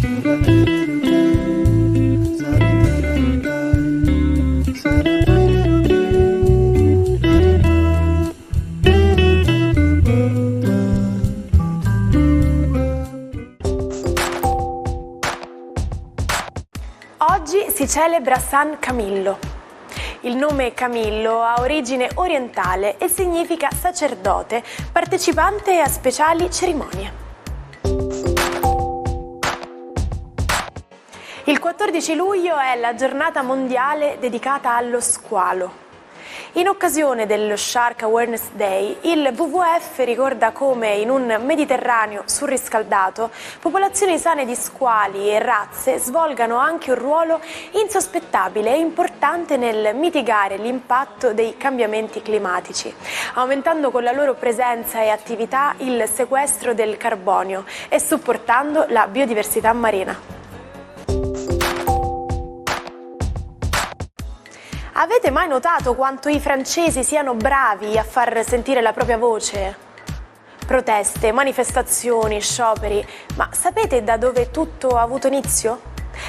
Oggi si celebra San Camillo. Il nome Camillo ha origine orientale e significa sacerdote, partecipante a speciali cerimonie. Il 14 luglio è la giornata mondiale dedicata allo squalo. In occasione dello Shark Awareness Day, il WWF ricorda come in un Mediterraneo surriscaldato popolazioni sane di squali e razze svolgano anche un ruolo insospettabile e importante nel mitigare l'impatto dei cambiamenti climatici, aumentando con la loro presenza e attività il sequestro del carbonio e supportando la biodiversità marina. Avete mai notato quanto i francesi siano bravi a far sentire la propria voce? Proteste, manifestazioni, scioperi, ma sapete da dove tutto ha avuto inizio?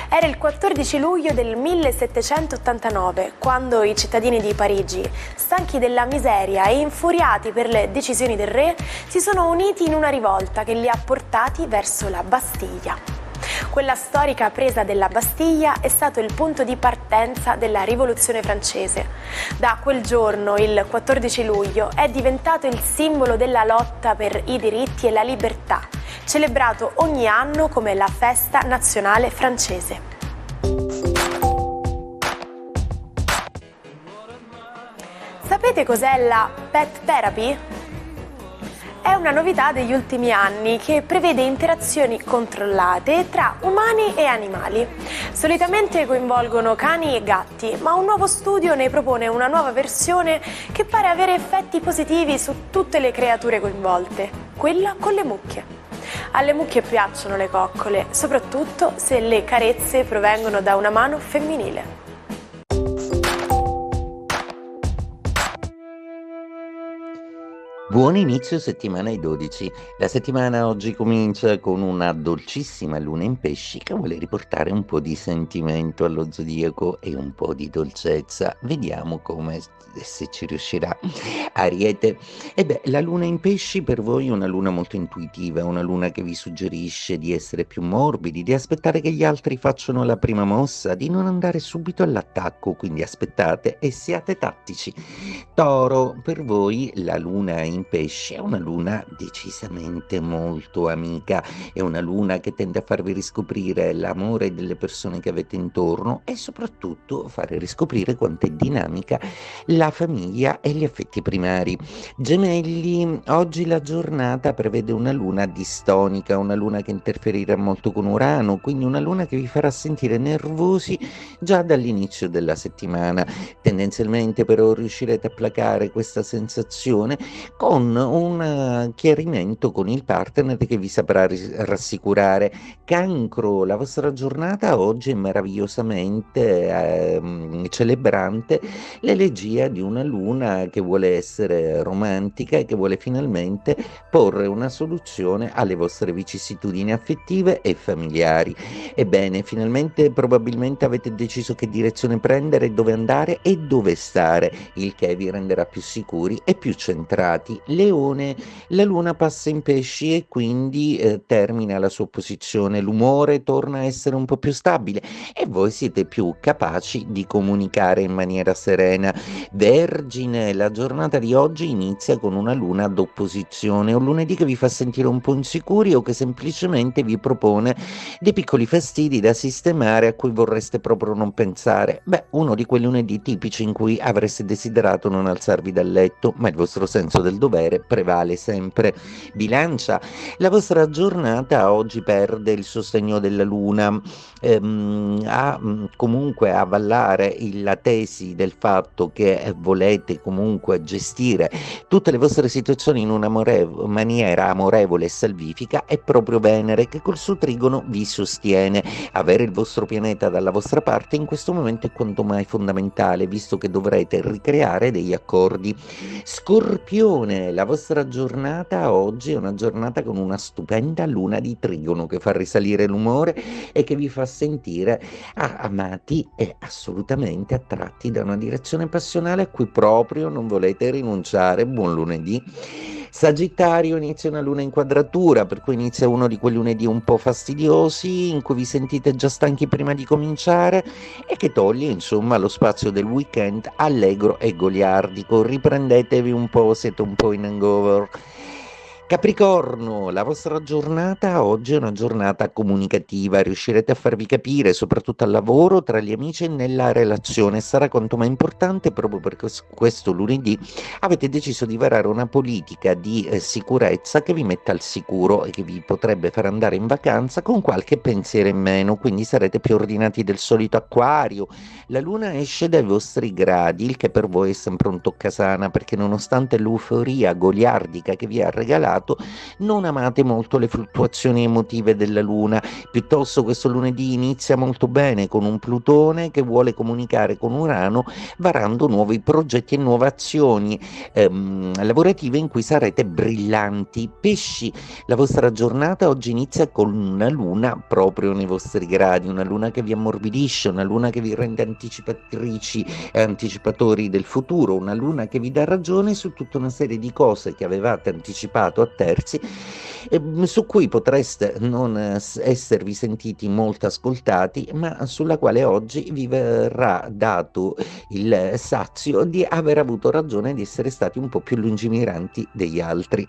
Era il 14 luglio del 1789, quando i cittadini di Parigi, stanchi della miseria e infuriati per le decisioni del re, si sono uniti in una rivolta che li ha portati verso la Bastiglia. Quella storica presa della Bastiglia è stato il punto di partenza della Rivoluzione francese. Da quel giorno, il 14 luglio, è diventato il simbolo della lotta per i diritti e la libertà, celebrato ogni anno come la festa nazionale francese. Sapete cos'è la pet therapy? È una novità degli ultimi anni che prevede interazioni controllate tra umani e animali. Solitamente coinvolgono cani e gatti, ma un nuovo studio ne propone una nuova versione che pare avere effetti positivi su tutte le creature coinvolte, quella con le mucche. Alle mucche piacciono le coccole, soprattutto se le carezze provengono da una mano femminile. Buon inizio settimana ai 12. La settimana oggi comincia con una dolcissima luna in pesci che vuole riportare un po' di sentimento allo zodiaco e un po' di dolcezza. Vediamo come se ci riuscirà. Ariete. La luna in pesci per voi è una luna molto intuitiva, una luna che vi suggerisce di essere più morbidi, di aspettare che gli altri facciano la prima mossa, di non andare subito all'attacco, quindi aspettate e siate tattici. Toro, per voi la luna in pesci è una luna decisamente molto amica, è una luna che tende a farvi riscoprire l'amore delle persone che avete intorno e soprattutto fare riscoprire quanto è dinamica la famiglia e gli affetti primari. Gemelli, oggi la giornata prevede una luna distonica, una luna che interferirà molto con Urano, quindi una luna che vi farà sentire nervosi già dall'inizio della settimana. Tendenzialmente però riuscirete a placare questa sensazione con un chiarimento con il partner che vi saprà rassicurare. Cancro, la vostra giornata oggi è meravigliosamente celebrante l'elegia di una luna che vuole essere romantica e che vuole finalmente porre una soluzione alle vostre vicissitudini affettive e familiari. Ebbene, finalmente probabilmente avete deciso che direzione prendere, dove andare e dove stare, il che vi renderà più sicuri e più centrati. Leone, la luna passa in pesci e quindi termina la sua posizione, l'umore torna a essere un po' più stabile e voi siete più capaci di comunicare in maniera serena. Vergine, la giornata di oggi inizia con una luna d'opposizione, un lunedì che vi fa sentire un po' insicuri o che semplicemente vi propone dei piccoli fastidi da sistemare a cui vorreste proprio non pensare. Uno di quei lunedì tipici in cui avreste desiderato non alzarvi dal letto, ma il vostro senso del dovere prevale sempre. Bilancia, la vostra giornata oggi perde il sostegno della luna, comunque a avallare la tesi del fatto che volete comunque gestire tutte le vostre situazioni in una maniera amorevole e salvifica è proprio Venere che col suo trigono vi sostiene. Avere il vostro pianeta dalla vostra parte in questo momento è quanto mai fondamentale, visto che dovrete ricreare degli accordi. Scorpione, la vostra giornata oggi è una giornata con una stupenda luna di trigono che fa risalire l'umore e che vi fa sentire amati e assolutamente attratti da una direzione passionale a cui proprio non volete rinunciare. Buon lunedì. Sagittario, inizia una luna in quadratura, per cui inizia uno di quei lunedì un po' fastidiosi in cui vi sentite già stanchi prima di cominciare e che toglie insomma lo spazio del weekend allegro e goliardico. Riprendetevi un po', siete un po' in hangover. Capricorno, la vostra giornata oggi è una giornata comunicativa, riuscirete a farvi capire soprattutto al lavoro, tra gli amici e nella relazione. Sarà quanto mai importante proprio perché questo lunedì avete deciso di varare una politica di sicurezza che vi metta al sicuro e che vi potrebbe far andare in vacanza con qualche pensiero in meno, quindi sarete più ordinati del solito. Acquario, la luna esce dai vostri gradi, il che per voi è sempre un toccasana perché nonostante l'euforia goliardica che vi ha regalato, non amate molto le fluttuazioni emotive della luna. Piuttosto questo lunedì inizia molto bene con un Plutone che vuole comunicare con Urano, varando nuovi progetti e nuove azioni lavorative in cui sarete brillanti. Pesci, la vostra giornata oggi inizia con una luna proprio nei vostri gradi, una luna che vi ammorbidisce, una luna che vi rende anticipatrici e anticipatori del futuro, una luna che vi dà ragione su tutta una serie di cose che avevate anticipato a terzi su cui potreste non esservi sentiti molto ascoltati, ma sulla quale oggi vi verrà dato il sazio di aver avuto ragione di essere stati un po' più lungimiranti degli altri.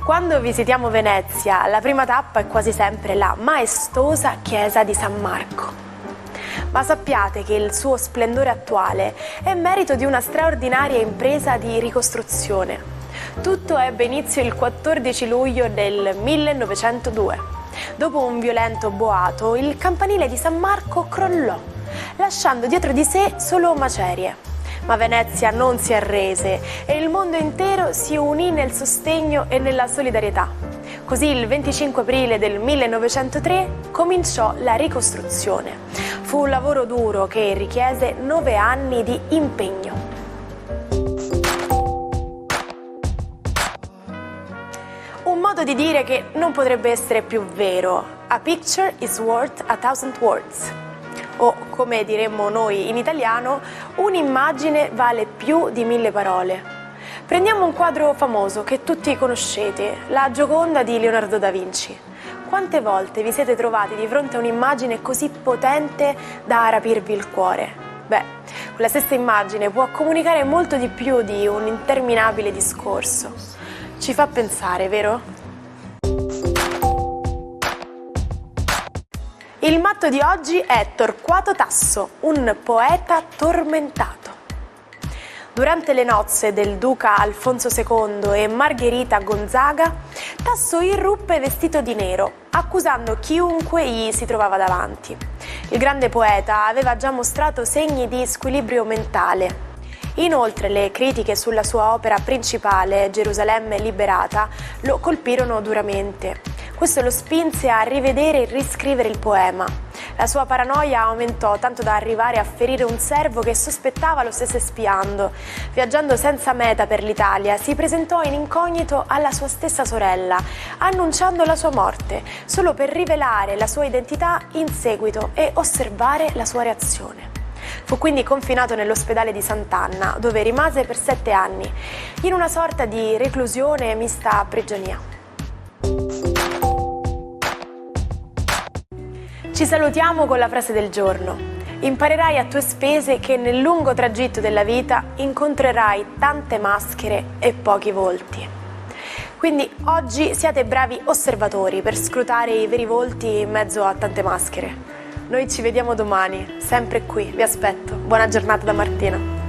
Quando visitiamo Venezia, la prima tappa è quasi sempre la maestosa chiesa di San Marco. Ma sappiate che il suo splendore attuale è merito di una straordinaria impresa di ricostruzione. Tutto ebbe inizio il 14 luglio del 1902. Dopo un violento boato, il campanile di San Marco crollò, lasciando dietro di sé solo macerie. Ma Venezia non si arrese e il mondo intero si unì nel sostegno e nella solidarietà. Così il 25 aprile del 1903 cominciò la ricostruzione. Fu un lavoro duro che richiese 9 anni di impegno. Un modo di dire che non potrebbe essere più vero: a picture is worth a thousand words. O, come diremmo noi in italiano, un'immagine vale più di 1000 parole. Prendiamo un quadro famoso che tutti conoscete, la Gioconda di Leonardo da Vinci. Quante volte vi siete trovati di fronte a un'immagine così potente da rapirvi il cuore? Beh, quella stessa immagine può comunicare molto di più di un interminabile discorso. Ci fa pensare, vero? Il matto di oggi è Torquato Tasso, un poeta tormentato. Durante le nozze del duca Alfonso II e Margherita Gonzaga, Tasso irruppe vestito di nero, accusando chiunque gli si trovava davanti. Il grande poeta aveva già mostrato segni di squilibrio mentale. Inoltre le critiche sulla sua opera principale, Gerusalemme liberata, lo colpirono duramente. Questo lo spinse a rivedere e riscrivere il poema. La sua paranoia aumentò tanto da arrivare a ferire un servo che sospettava lo stesse spiando. Viaggiando senza meta per l'Italia, si presentò in incognito alla sua stessa sorella, annunciando la sua morte, solo per rivelare la sua identità in seguito e osservare la sua reazione. Fu quindi confinato nell'ospedale di Sant'Anna, dove rimase per 7 anni, in una sorta di reclusione mista a prigionia. Ci salutiamo con la frase del giorno. Imparerai a tue spese che nel lungo tragitto della vita incontrerai tante maschere e pochi volti. Quindi oggi siate bravi osservatori per scrutare i veri volti in mezzo a tante maschere. Noi ci vediamo domani, sempre qui, vi aspetto. Buona giornata da Martina.